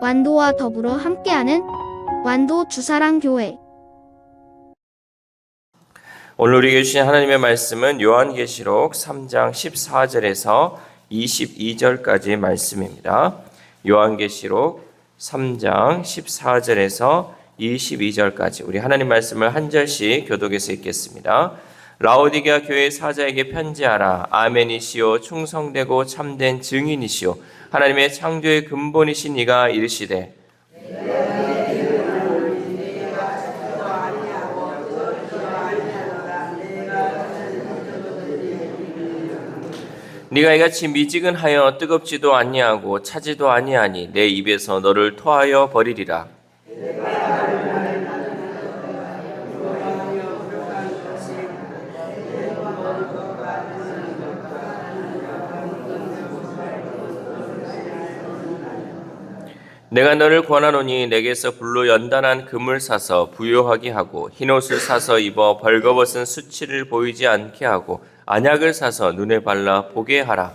완도와 더불어 함께하는 완도 주사랑교회. 오늘 우리에게 주신 하나님의 말씀은 요한계시록 3장 14절에서 22절까지의 말씀입니다. 요한계시록 3장 14절에서 22절까지 우리 하나님 말씀을 한 절씩 교독해서 읽겠습니다. 라오디게아 교회 사자에게 편지하라. 아멘이시오 충성되고 참된 증인이시오 하나님의 창조의 근본이신 이가 이르시되 네가 이같이 미지근하여 뜨겁지도 아니하고 차지도 아니하니 내 입에서 너를 토하여 버리리라. 내가 너를 권하노니 내게서 불로 연단한 금을 사서 부요하게 하고 흰옷을 사서 입어 벌거벗은 수치를 보이지 않게 하고 안약을 사서 눈에 발라 보게 하라.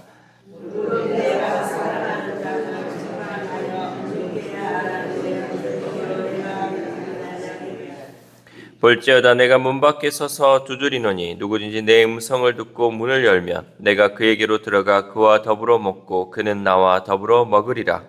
볼지어다 내가 문 밖에 서서 두드리노니 누구든지 내 음성을 듣고 문을 열면 내가 그에게로 들어가 그와 더불어 먹고 그는 나와 더불어 먹으리라.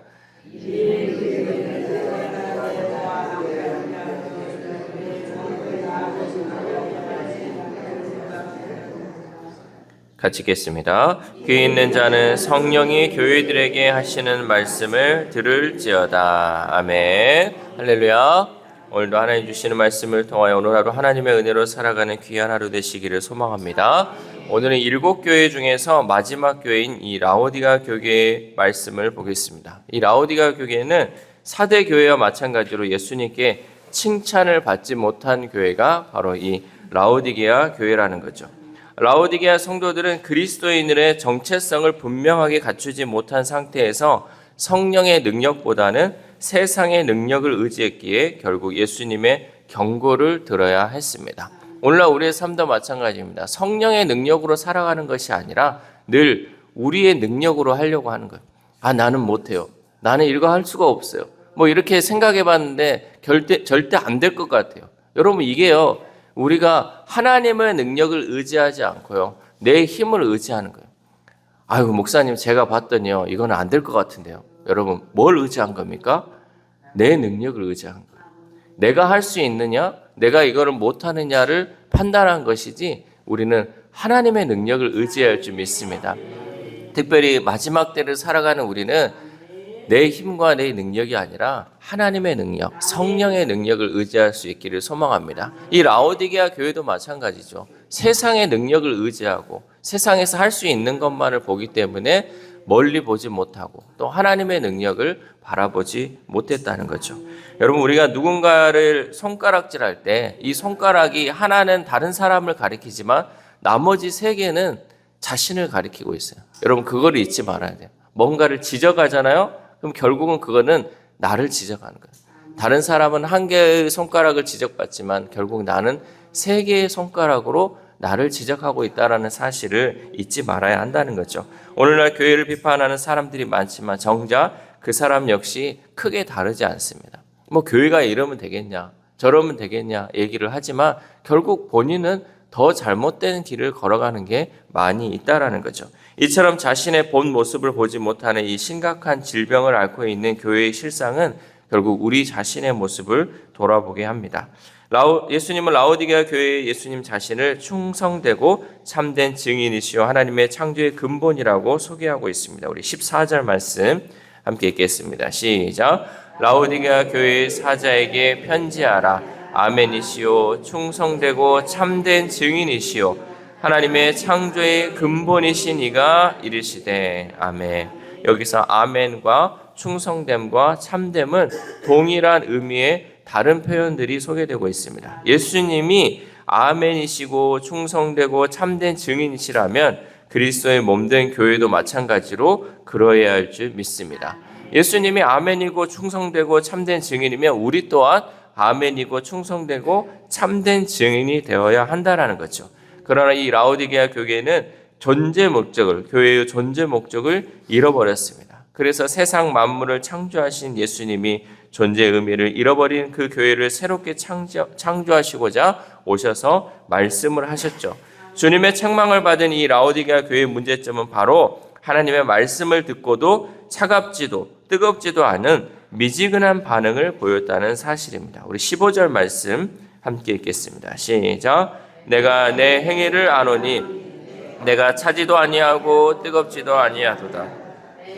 같이 읽겠습니다. 귀 있는 자는 성령이 교회들에게 하시는 말씀을 들을지어다. 아멘. 할렐루야. 오늘도 하나님 주시는 말씀을 통하여 오늘 하루 하나님의 은혜로 살아가는 귀한 하루 되시기를 소망합니다. 오늘은 7교회 중에서 마지막 교회인 이 라오디게아 교회의 말씀을 보겠습니다. 이 라오디게아 교회는 4대 교회와 마찬가지로 예수님께 칭찬을 받지 못한 교회가 바로 이 라오디게아 교회라는 거죠. 라오디게아 성도들은 그리스도인들의 정체성을 분명하게 갖추지 못한 상태에서 성령의 능력보다는 세상의 능력을 의지했기에 결국 예수님의 경고를 들어야 했습니다. 오늘날 우리의 삶도 마찬가지입니다. 성령의 능력으로 살아가는 것이 아니라 늘 우리의 능력으로 하려고 하는 거예요. 나는 못해요. 나는 이거 할 수가 없어요. 이렇게 생각해 봤는데 절대 안 될 것 같아요. 여러분 이게요. 우리가 하나님의 능력을 의지하지 않고요. 내 힘을 의지하는 거예요. 아이고 목사님 제가 봤더니요. 이거는 안 될 것 같은데요. 여러분 뭘 의지한 겁니까? 내 능력을 의지한 거예요. 내가 할 수 있느냐? 내가 이거를 못하느냐를 판단한 것이지 우리는 하나님의 능력을 의지해야 할 줄 믿습니다. 특별히 마지막 때를 살아가는 우리는 내 힘과 내 능력이 아니라 하나님의 능력, 성령의 능력을 의지할 수 있기를 소망합니다. 이 라오디게아 교회도 마찬가지죠. 세상의 능력을 의지하고 세상에서 할 수 있는 것만을 보기 때문에 멀리 보지 못하고 또 하나님의 능력을 바라보지 못했다는 거죠. 여러분 우리가 누군가를 손가락질할 때 이 손가락이 하나는 다른 사람을 가리키지만 나머지 3개는 자신을 가리키고 있어요. 여러분 그거를 잊지 말아야 돼요. 뭔가를 지적하잖아요. 그럼 결국은 그거는 나를 지적하는 거예요. 다른 사람은 1개의 손가락을 지적받지만 결국 나는 3개의 손가락으로 나를 지적하고 있다는 사실을 잊지 말아야 한다는 거죠. 오늘날 교회를 비판하는 사람들이 많지만 정작 그 사람 역시 크게 다르지 않습니다. 교회가 이러면 되겠냐 저러면 되겠냐 얘기를 하지만 결국 본인은 더 잘못된 길을 걸어가는 게 많이 있다라는 거죠. 이처럼 자신의 본 모습을 보지 못하는 이 심각한 질병을 앓고 있는 교회의 실상은 결국 우리 자신의 모습을 돌아보게 합니다. 예수님은 라오디게아 교회의 예수님 자신을 충성되고 참된 증인이시오 하나님의 창조의 근본이라고 소개하고 있습니다. 우리 14절 말씀 함께 읽겠습니다. 시작. 라오디게아 교회의 사자에게 편지하라. 아멘이시오 충성되고 참된 증인이시오 하나님의 창조의 근본이신 이가 이르시되 아멘. 여기서 아멘과 충성됨과 참됨은 동일한 의미의 다른 표현들이 소개되고 있습니다. 예수님이 아멘이시고 충성되고 참된 증인이시라면 그리스도의 몸된 교회도 마찬가지로 그러해야 할 줄 믿습니다. 예수님이 아멘이고 충성되고 참된 증인이면 우리 또한 아멘이고 충성되고 참된 증인이 되어야 한다라는 거죠. 그러나 이 라오디게아 교회는 교회의 존재 목적을 잃어버렸습니다. 그래서 세상 만물을 창조하신 예수님이 존재의 의미를 잃어버린 그 교회를 새롭게 창조하시고자 오셔서 말씀을 하셨죠. 주님의 책망을 받은 이 라오디게아 교회의 문제점은 바로 하나님의 말씀을 듣고도 차갑지도 뜨겁지도 않은 미지근한 반응을 보였다는 사실입니다. 우리 15절 말씀 함께 읽겠습니다. 시작. 내가 내 행위를 아노니 내가 차지도 아니하고 뜨겁지도 아니하도다.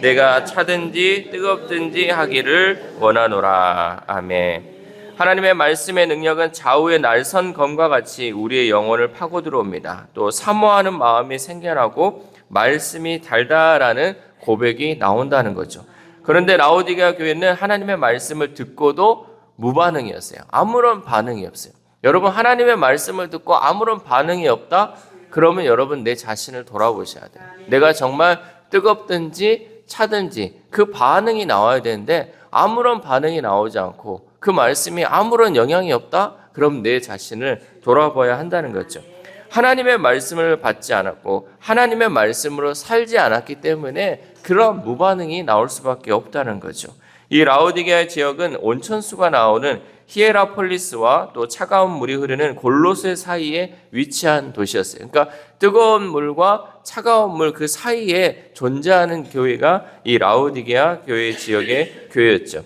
내가 차든지 뜨겁든지 하기를 원하노라. 아멘. 하나님의 말씀의 능력은 좌우의 날선 검과 같이 우리의 영혼을 파고 들어옵니다. 또 사모하는 마음이 생겨나고 말씀이 달달하는 고백이 나온다는 거죠. 그런데 라오디게아 교회는 하나님의 말씀을 듣고도 무반응이었어요. 아무런 반응이 없어요. 여러분, 하나님의 말씀을 듣고 아무런 반응이 없다? 그러면 여러분 내 자신을 돌아보셔야 돼요. 내가 정말 뜨겁든지 차든지 그 반응이 나와야 되는데 아무런 반응이 나오지 않고 그 말씀이 아무런 영향이 없다? 그럼 내 자신을 돌아봐야 한다는 거죠. 하나님의 말씀을 받지 않았고 하나님의 말씀으로 살지 않았기 때문에 그런 무반응이 나올 수밖에 없다는 거죠. 이 라오디게아 지역은 온천수가 나오는 히에라폴리스와 또 차가운 물이 흐르는 골로새 사이에 위치한 도시였어요. 그러니까 뜨거운 물과 차가운 물 그 사이에 존재하는 교회가 이 라오디게아 교회 지역의 교회였죠.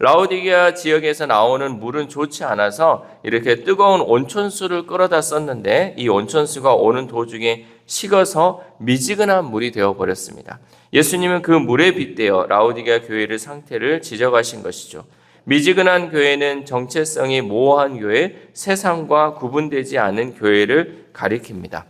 라오디게아 지역에서 나오는 물은 좋지 않아서 이렇게 뜨거운 온천수를 끌어다 썼는데 이 온천수가 오는 도중에 식어서 미지근한 물이 되어버렸습니다. 예수님은 그 물에 빗대어 라오디게아 교회의 상태를 지적하신 것이죠. 미지근한 교회는 정체성이 모호한 교회, 세상과 구분되지 않은 교회를 가리킵니다.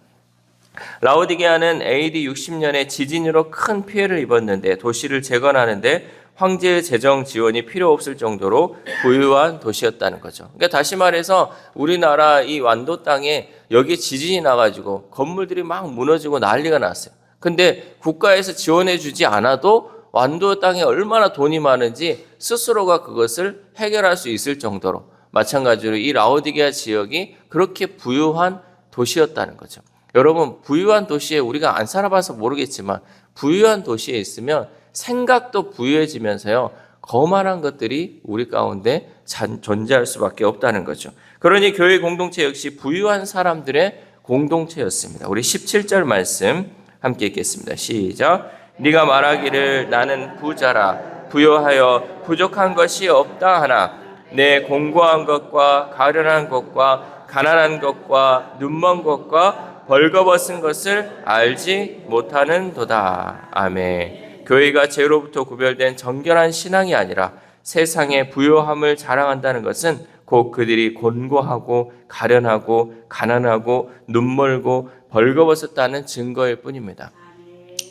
라오디게아는 AD 60년에 지진으로 큰 피해를 입었는데 도시를 재건하는데 황제의 재정 지원이 필요 없을 정도로 부유한 도시였다는 거죠. 그러니까 다시 말해서 우리나라 이 완도 땅에 여기 지진이 나가지고 건물들이 막 무너지고 난리가 났어요. 근데 국가에서 지원해 주지 않아도 완도 땅에 얼마나 돈이 많은지 스스로가 그것을 해결할 수 있을 정도로 마찬가지로 이 라오디게아 지역이 그렇게 부유한 도시였다는 거죠. 여러분, 부유한 도시에 우리가 안 살아봐서 모르겠지만 부유한 도시에 있으면 생각도 부유해지면서요, 거만한 것들이 우리 가운데 존재할 수밖에 없다는 거죠. 그러니 교회 공동체 역시 부유한 사람들의 공동체였습니다. 우리 17절 말씀 함께 읽겠습니다. 시작. 네가 말하기를 나는 부자라 부요하여 부족한 것이 없다 하나 내 공고한 것과 가련한 것과 가난한 것과 눈먼 것과 벌거벗은 것을 알지 못하는도다. 아멘. 교회가 죄로부터 구별된 정결한 신앙이 아니라 세상의 부요함을 자랑한다는 것은 곧 그들이 곤고하고 가련하고 가난하고 눈멀고 벌거벗었다는 증거일 뿐입니다.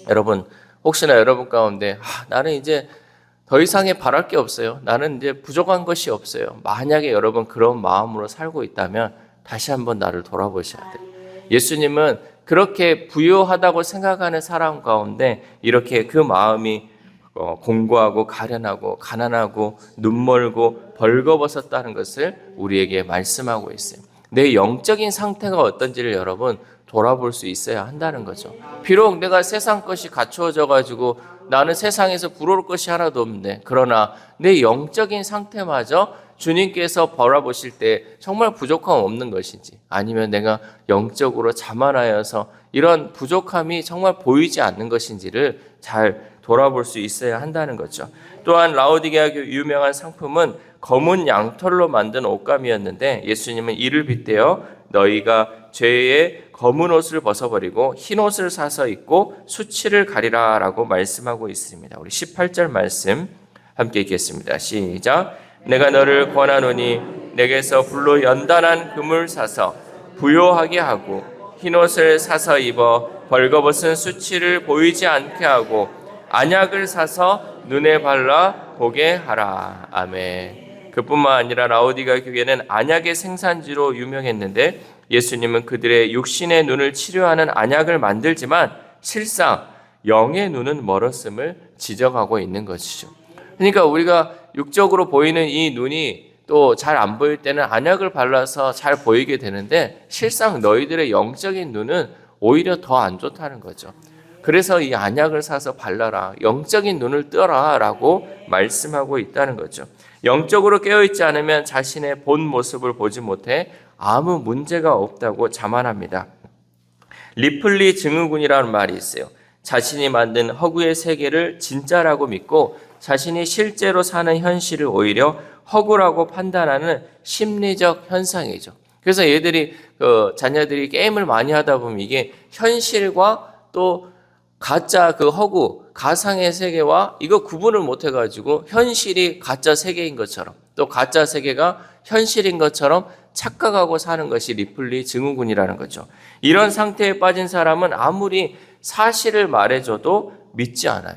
여러분, 혹시나 여러분 가운데 나는 이제 더 이상의 바랄 게 없어요. 나는 이제 부족한 것이 없어요. 만약에 여러분 그런 마음으로 살고 있다면 다시 한번 나를 돌아보셔야 돼요. 예수님은 그렇게 부유하다고 생각하는 사람 가운데 이렇게 그 마음이 공고하고 가련하고 가난하고 눈멀고 벌거벗었다는 것을 우리에게 말씀하고 있어요. 내 영적인 상태가 어떤지를 여러분 돌아볼 수 있어야 한다는 거죠. 비록 내가 세상 것이 갖추어져 가지고 나는 세상에서 부러울 것이 하나도 없는데 그러나 내 영적인 상태마저 주님께서 바라보실 때 정말 부족함 없는 것인지 아니면 내가 영적으로 자만하여서 이런 부족함이 정말 보이지 않는 것인지를 잘 돌아볼 수 있어야 한다는 거죠. 또한 라오디게아 유명한 상품은 검은 양털로 만든 옷감이었는데 예수님은 이를 빗대어 너희가 죄의 검은 옷을 벗어버리고 흰 옷을 사서 입고 수치를 가리라 라고 말씀하고 있습니다. 우리 18절 말씀 함께 읽겠습니다. 시작. 내가 너를 권하노니 내게서 불로 연단한 금을 사서 부요하게 하고 흰 옷을 사서 입어 벌거벗은 수치를 보이지 않게 하고 안약을 사서 눈에 발라 보게 하라. 아멘. 그뿐만 아니라 라오디게아 교회는 안약의 생산지로 유명했는데 예수님은 그들의 육신의 눈을 치료하는 안약을 만들지만 실상 영의 눈은 멀었음을 지적하고 있는 것이죠. 그러니까 우리가 육적으로 보이는 이 눈이 또 잘 안 보일 때는 안약을 발라서 잘 보이게 되는데 실상 너희들의 영적인 눈은 오히려 더 안 좋다는 거죠. 그래서 이 안약을 사서 발라라. 영적인 눈을 뜨라 라고 말씀하고 있다는 거죠. 영적으로 깨어있지 않으면 자신의 본 모습을 보지 못해 아무 문제가 없다고 자만합니다. 리플리 증후군이라는 말이 있어요. 자신이 만든 허구의 세계를 진짜라고 믿고 자신이 실제로 사는 현실을 오히려 허구라고 판단하는 심리적 현상이죠. 그래서 자녀들이 게임을 많이 하다 보면 이게 현실과 또 가짜 그 허구, 가상의 세계와 이거 구분을 못 해가지고 현실이 가짜 세계인 것처럼 또 가짜 세계가 현실인 것처럼 착각하고 사는 것이 리플리 증후군이라는 거죠. 이런 상태에 빠진 사람은 아무리 사실을 말해줘도 믿지 않아요.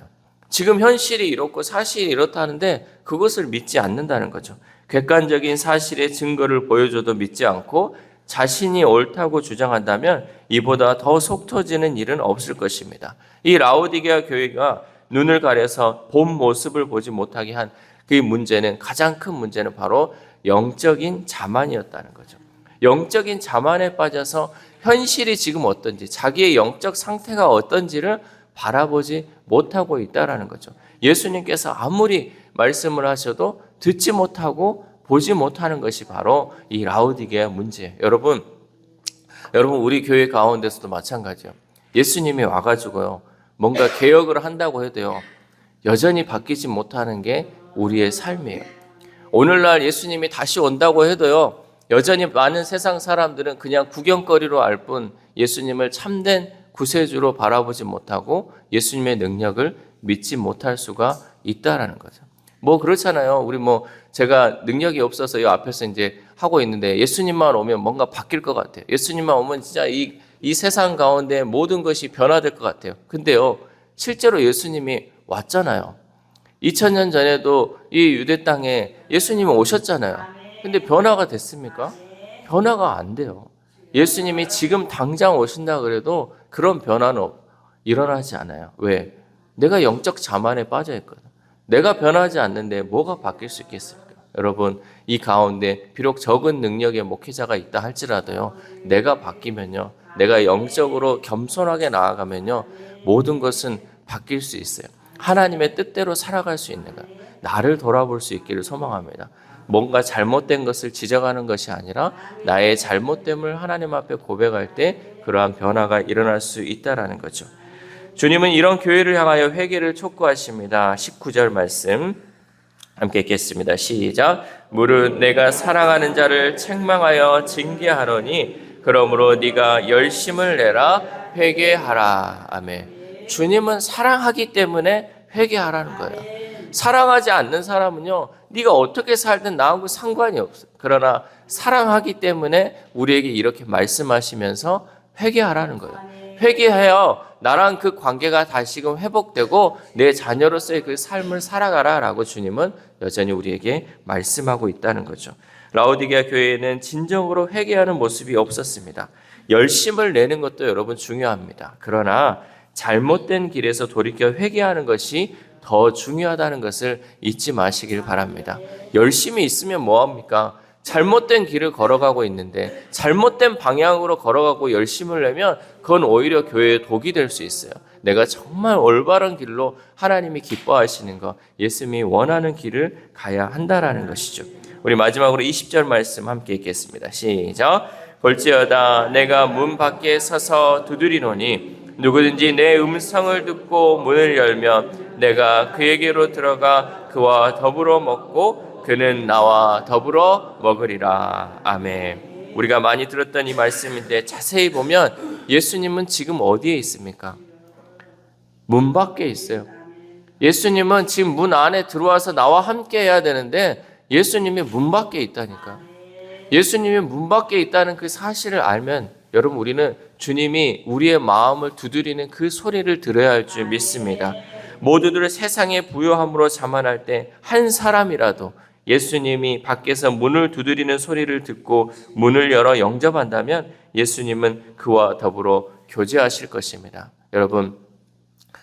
지금 현실이 이렇고 사실이 이렇다는데 그것을 믿지 않는다는 거죠. 객관적인 사실의 증거를 보여줘도 믿지 않고 자신이 옳다고 주장한다면 이보다 더 속 터지는 일은 없을 것입니다. 이 라오디게아 교회가 눈을 가려서 본 모습을 보지 못하게 한 그 문제는, 가장 큰 문제는 바로 영적인 자만이었다는 거죠. 영적인 자만에 빠져서 현실이 지금 어떤지, 자기의 영적 상태가 어떤지를 바라보지 못하고 있다는 거죠. 예수님께서 아무리 말씀을 하셔도 듣지 못하고 보지 못하는 것이 바로 이 라오디게아 문제예요. 여러분 우리 교회 가운데서도 마찬가지예요. 예수님이 와가지고요 뭔가 개혁을 한다고 해도요 여전히 바뀌지 못하는 게 우리의 삶이에요. 오늘날 예수님이 다시 온다고 해도요 여전히 많은 세상 사람들은 그냥 구경거리로 알 뿐 예수님을 참된 구세주로 바라보지 못하고 예수님의 능력을 믿지 못할 수가 있다라는 거죠. 그렇잖아요. 우리 제가 능력이 없어서 이 앞에서 이제 하고 있는데 예수님만 오면 뭔가 바뀔 것 같아요. 예수님만 오면 진짜 이 세상 가운데 모든 것이 변화될 것 같아요. 근데요, 실제로 예수님이 왔잖아요. 2000년 전에도 이 유대 땅에 예수님이 오셨잖아요. 근데 변화가 됐습니까? 변화가 안 돼요. 예수님이 지금 당장 오신다 그래도 그런 변화는 일어나지 않아요. 왜? 내가 영적 자만에 빠져 있거든. 내가 변하지 않는데 뭐가 바뀔 수 있겠습니까? 여러분, 이 가운데 비록 적은 능력의 목회자가 있다 할지라도요, 내가 바뀌면요, 내가 영적으로 겸손하게 나아가면요, 모든 것은 바뀔 수 있어요. 하나님의 뜻대로 살아갈 수 있는 거예요. 나를 돌아볼 수 있기를 소망합니다. 뭔가 잘못된 것을 지적하는 것이 아니라 나의 잘못됨을 하나님 앞에 고백할 때 그러한 변화가 일어날 수 있다는 거죠. 주님은 이런 교회를 향하여 회개를 촉구하십니다. 19절 말씀 함께 읽겠습니다. 시작. 무릇 내가 사랑하는 자를 책망하여 징계하노니 그러므로 네가 열심을 내라 회개하라. 아멘. 주님은 사랑하기 때문에 회개하라는 거예요. 사랑하지 않는 사람은요, 네가 어떻게 살든 나하고 상관이 없어요. 그러나 사랑하기 때문에 우리에게 이렇게 말씀하시면서 회개하라는 거예요. 회개하여 나랑 그 관계가 다시금 회복되고 내 자녀로서의 그 삶을 살아가라라고 주님은 여전히 우리에게 말씀하고 있다는 거죠. 라오디게아 교회에는 진정으로 회개하는 모습이 없었습니다. 열심을 내는 것도 여러분 중요합니다. 그러나 잘못된 길에서 돌이켜 회개하는 것이 더 중요하다는 것을 잊지 마시길 바랍니다. 열심히 있으면 뭐합니까? 잘못된 길을 걸어가고 있는데 잘못된 방향으로 걸어가고 열심을 내면 그건 오히려 교회의 독이 될 수 있어요. 내가 정말 올바른 길로 하나님이 기뻐하시는 것, 예수님이 원하는 길을 가야 한다라는 것이죠. 우리 마지막으로 20절 말씀 함께 읽겠습니다. 시작. 볼지어다 내가 문 밖에 서서 두드리노니 누구든지 내 음성을 듣고 문을 열면 내가 그에게로 들어가 그와 더불어 먹고 그는 나와 더불어 먹으리라. 아멘. 우리가 많이 들었던 이 말씀인데 자세히 보면 예수님은 지금 어디에 있습니까? 문 밖에 있어요. 예수님은 지금 문 안에 들어와서 나와 함께 해야 되는데 예수님이 문 밖에 있다니까. 예수님이 문 밖에 있다는 그 사실을 알면 여러분 우리는 주님이 우리의 마음을 두드리는 그 소리를 들어야 할 줄 믿습니다. 모두들 세상의 부요함으로 자만할 때 한 사람이라도 예수님이 밖에서 문을 두드리는 소리를 듣고 문을 열어 영접한다면 예수님은 그와 더불어 교제하실 것입니다. 여러분,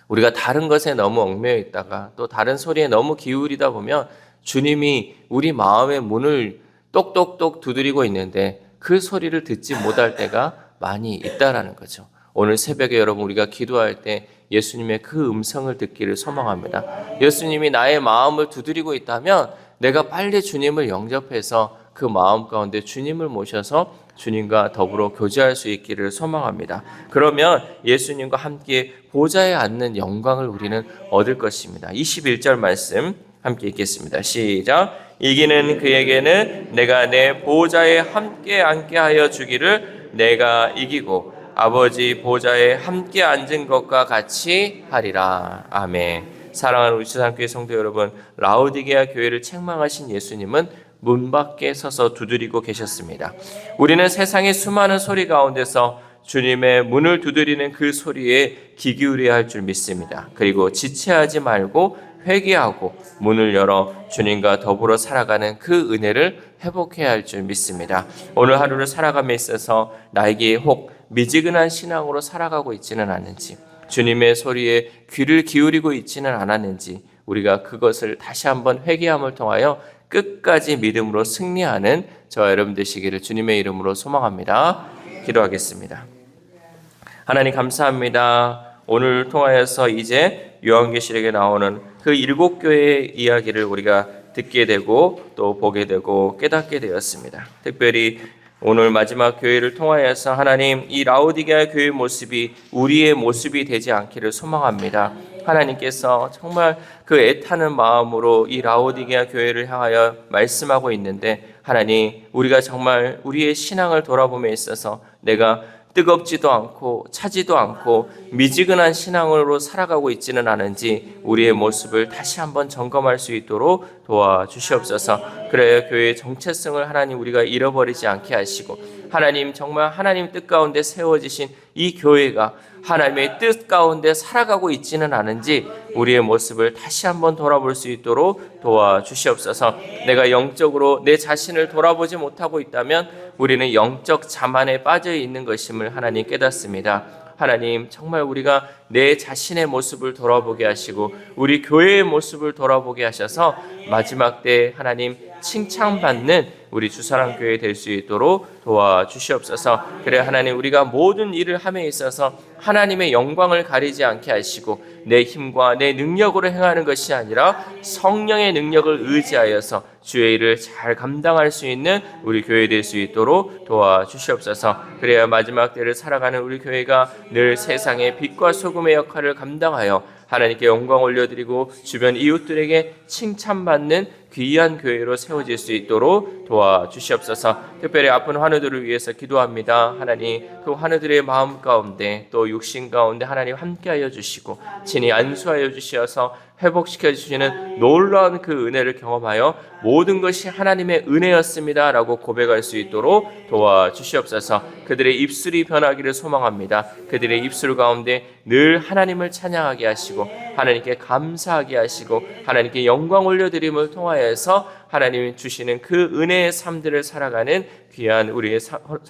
우리가 다른 것에 너무 얽매여 있다가 또 다른 소리에 너무 기울이다 보면 주님이 우리 마음의 문을 똑똑똑 두드리고 있는데 그 소리를 듣지 못할 때가 많이 있다라는 거죠. 오늘 새벽에 여러분 우리가 기도할 때 예수님의 그 음성을 듣기를 소망합니다. 예수님이 나의 마음을 두드리고 있다면 내가 빨리 주님을 영접해서 그 마음 가운데 주님을 모셔서 주님과 더불어 교제할 수 있기를 소망합니다. 그러면 예수님과 함께 보좌에 앉는 영광을 우리는 얻을 것입니다. 21절 말씀 함께 읽겠습니다. 시작. 이기는 그에게는 내가 내 보좌에 함께 앉게 하여 주기를 내가 이기고 아버지 보좌에 함께 앉은 것과 같이 하리라. 아멘. 사랑하는 우리 지상교회 성도 여러분, 라오디게아 교회를 책망하신 예수님은 문 밖에 서서 두드리고 계셨습니다. 우리는 세상의 수많은 소리 가운데서 주님의 문을 두드리는 그 소리에 귀 기울여야 할 줄 믿습니다. 그리고 지체하지 말고 회개하고 문을 열어 주님과 더불어 살아가는 그 은혜를 회복해야 할 줄 믿습니다. 오늘 하루를 살아감에 있어서 나에게 혹 미지근한 신앙으로 살아가고 있지는 않은지, 주님의 소리에 귀를 기울이고 있지는 않았는지 우리가 그것을 다시 한번 회개함을 통하여 끝까지 믿음으로 승리하는 저와 여러분 되시기를 주님의 이름으로 소망합니다. 기도하겠습니다. 하나님 감사합니다. 오늘 통하여서 이제 요한계시록에 나오는 그 7교회의 이야기를 우리가 듣게 되고 또 보게 되고 깨닫게 되었습니다. 특별히 오늘 마지막 교회를 통하여서 하나님 이 라오디게아 교회의 모습이 우리의 모습이 되지 않기를 소망합니다. 하나님께서 정말 그 애타는 마음으로 이 라오디게아 교회를 향하여 말씀하고 있는데, 하나님 우리가 정말 우리의 신앙을 돌아봄에 있어서 내가 뜨겁지도 않고 차지도 않고 미지근한 신앙으로 살아가고 있지는 않은지 우리의 모습을 다시 한번 점검할 수 있도록 도와주시옵소서. 그래야 교회의 정체성을 하나님 우리가 잃어버리지 않게 하시고, 하나님 정말 하나님 뜻 가운데 세워지신 이 교회가 하나님의 뜻 가운데 살아가고 있지는 않은지 우리의 모습을 다시 한번 돌아볼 수 있도록 도와주시옵소서. 내가 영적으로 내 자신을 돌아보지 못하고 있다면 우리는 영적 자만에 빠져 있는 것임을 하나님 깨닫습니다. 하나님 정말 우리가 내 자신의 모습을 돌아보게 하시고 우리 교회의 모습을 돌아보게 하셔서 마지막 때 하나님 칭찬받는 우리 주사랑교회 될 수 있도록 도와주시옵소서. 그래 하나님 우리가 모든 일을 함에 있어서 하나님의 영광을 가리지 않게 하시고 내 힘과 내 능력으로 행하는 것이 아니라 성령의 능력을 의지하여서 주의 일을 잘 감당할 수 있는 우리 교회 될 수 있도록 도와주시옵소서. 그래야 마지막 때를 살아가는 우리 교회가 늘 세상의 빛과 소금의 역할을 감당하여 하나님께 영광 올려드리고 주변 이웃들에게 칭찬받는 귀한 교회로 세워질 수 있도록 도와주시옵소서. 특별히 아픈 환우들을 위해서 기도합니다. 하나님 그 환우들의 마음 가운데 또 육신 가운데 하나님 함께하여 주시고 친히 안수하여 주시어서 회복시켜 주시는 놀라운 그 은혜를 경험하여 모든 것이 하나님의 은혜였습니다 라고 고백할 수 있도록 도와주시옵소서. 그들의 입술이 변하기를 소망합니다. 그들의 입술 가운데 늘 하나님을 찬양하게 하시고 하나님께 감사하게 하시고 하나님께 영광 올려드림을 통하여서 하나님이 주시는 그 은혜의 삶들을 살아가는 귀한 우리의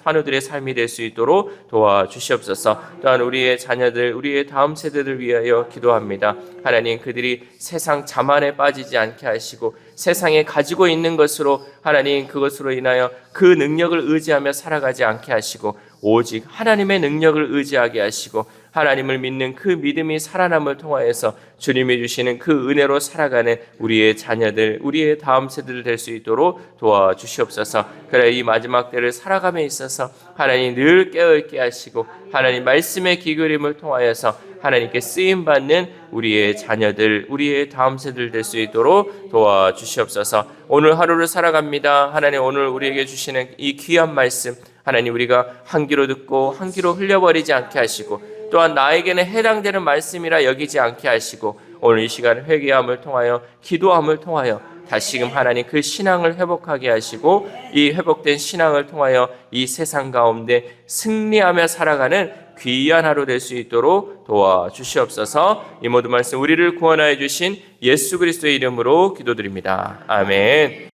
환우들의 삶이 될 수 있도록 도와주시옵소서. 또한 우리의 자녀들, 우리의 다음 세대들을 위하여 기도합니다. 하나님 그들이 세상 자만에 빠지지 않게 하시고 세상에 가지고 있는 것으로 하나님 그것으로 인하여 그 능력을 의지하며 살아가지 않게 하시고 오직 하나님의 능력을 의지하게 하시고 하나님을 믿는 그 믿음이 살아남을 통하여서 주님이 주시는 그 은혜로 살아가는 우리의 자녀들, 우리의 다음 세대들 될 수 있도록 도와주시옵소서. 그래 이 마지막 때를 살아감에 있어서 하나님 늘 깨어있게 하시고 하나님 말씀의 기울임을 통하여서 하나님께 쓰임받는 우리의 자녀들, 우리의 다음 세대들 될 수 있도록 도와주시옵소서. 오늘 하루를 살아갑니다. 하나님 오늘 우리에게 주시는 이 귀한 말씀 하나님 우리가 한 귀로 듣고 한 귀로 흘려버리지 않게 하시고 또한 나에게는 해당되는 말씀이라 여기지 않게 하시고 오늘 이 시간 회개함을 통하여 기도함을 통하여 다시금 하나님 그 신앙을 회복하게 하시고 이 회복된 신앙을 통하여 이 세상 가운데 승리하며 살아가는 귀한 하루 될 수 있도록 도와주시옵소서. 이 모든 말씀 우리를 구원하여 주신 예수 그리스도의 이름으로 기도드립니다. 아멘.